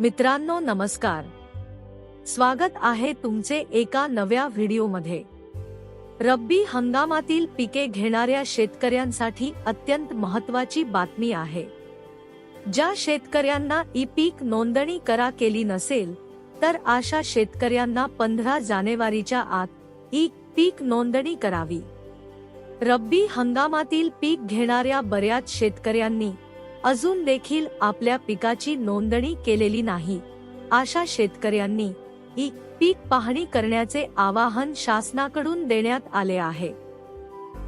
मित्रांनो नमस्कार, स्वागत आहे तुमचे एका नव्या व्हिडिओमध्ये। रब्बी हंगामातील पिके घेणाऱ्या शेतकऱ्यांसाठी अत्यंत महत्त्वाची बातमी आहे। ज्या शेतकऱ्यांना ई-पीक नोंदणी केली नसेल तर अशा शेतकऱ्यांना 15 जानेवारीच्या आत ई-पीक नोंदणी करावी। रब्बी हंगामातील पीक घेणाऱ्या बऱ्याच शेतकऱ्यांनी अजून देखील आपल्या पिकाची नोंदणी केलेली नाही। अशा शेतकऱ्यांनी ई-पीक पाहणी करण्याचे आवाहन शासनाकडून देण्यात आले आहे।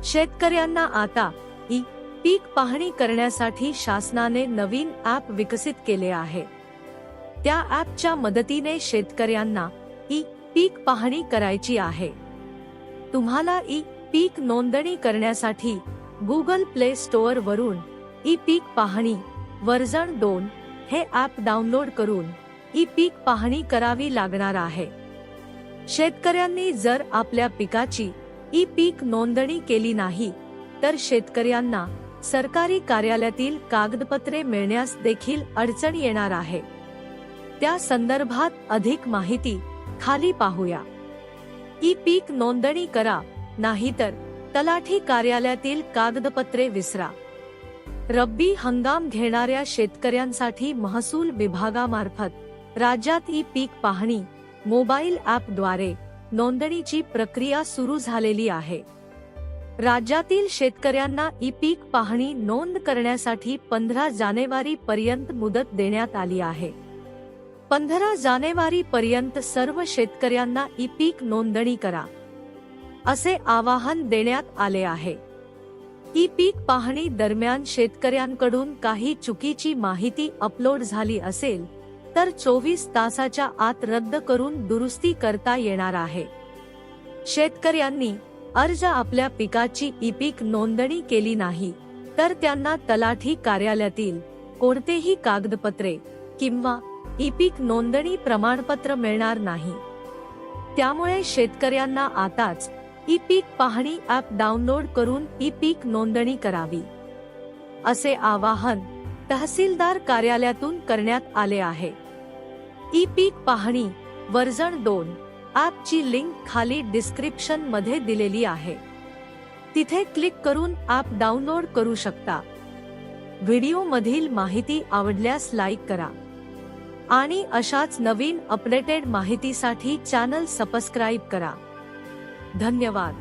शेतकऱ्यांना आता ई-पीक पाहणी करण्यासाठी शासनाने नवीन ॲप विकसित केले आहे। त्या ॲपच्या मदतीने शेतकऱ्यांना ई-पीक पाहणी करायची आहे। तुम्हाला ई-पीक नोंदणी करण्यासाठी Google Play Store वरून ई-पीक पाहणी वर्जन 2 हे ॲप डाउनलोड करून ई-पीक पाहणी करावी लागणार आहे। शेतकऱ्यांनी जर आपल्या पिकाची ई-पीक नोंदणी केली नाही तर शेतकऱ्यांना सरकारी कार्यालयातील कागदपत्रे मिळण्यास देखील अडचण येणार आहे। त्या संदर्भात अधिक माहिती खाली पाहूया। ई-पीक नोंदणी करा, नाहीतर तलाठी कार्यालयातील कागदपत्रे विसरा। रब्बी हंगाम घेणाऱ्या शेतकऱ्यांसाठी महसूल विभागामार्फत राज्यात ई-पीक पाहणी मोबाईल ॲपद्वारे नोंदणीची प्रक्रिया सुरू झालेली आहे। राज्यातील शेतकऱ्यांना ई-पीक पाहणी नोंद करण्यासाठी 15 जानेवारी पर्यंत मुदत देण्यात आली आहे। 15 जानेवारी पर्यंत सर्व शेतकऱ्यांना ई-पीक नोंदणी करा असे आवाहन देण्यात आले आहे। ई-पीक पाहणी दरम्यान शेतकऱ्यांकडून काही चुकीची माहिती अपलोड झाली असेल तर 24 तासाच्या आत रद्द करून दुरुस्ती करता येणार आहे। शेतकऱ्यांनी आपल्या पिकाची ई-पीक नोंदणी केली नाही तर त्यांना तलाठी कार्यालयातील कोणतेही कागदपत्रे किंवा ई-पीक नोंदणी प्रमाणपत्र मिळणार नाही। त्यामुळे शेतकऱ्यांना आताच ई-पीक पाहणी ॲप डाउनलोड करून ई-पीक नोंदणी करावी असे आवाहन तहसीलदार कार्यालयातून करण्यात आले आहे। ई-पीक पाहणी वर्जन 2 ॲपची लिंक खाली डिस्क्रिप्शन मध्ये दिलेली आहे, तिथे क्लिक करून ॲप डाउनलोड करू शकता। व्हिडिओ मधील माहिती आवडल्यास लाईक करा आणि अशाच नवीन अपडेटेड माहितीसाठी चॅनल सबस्क्राइब करा। धन्यवाद।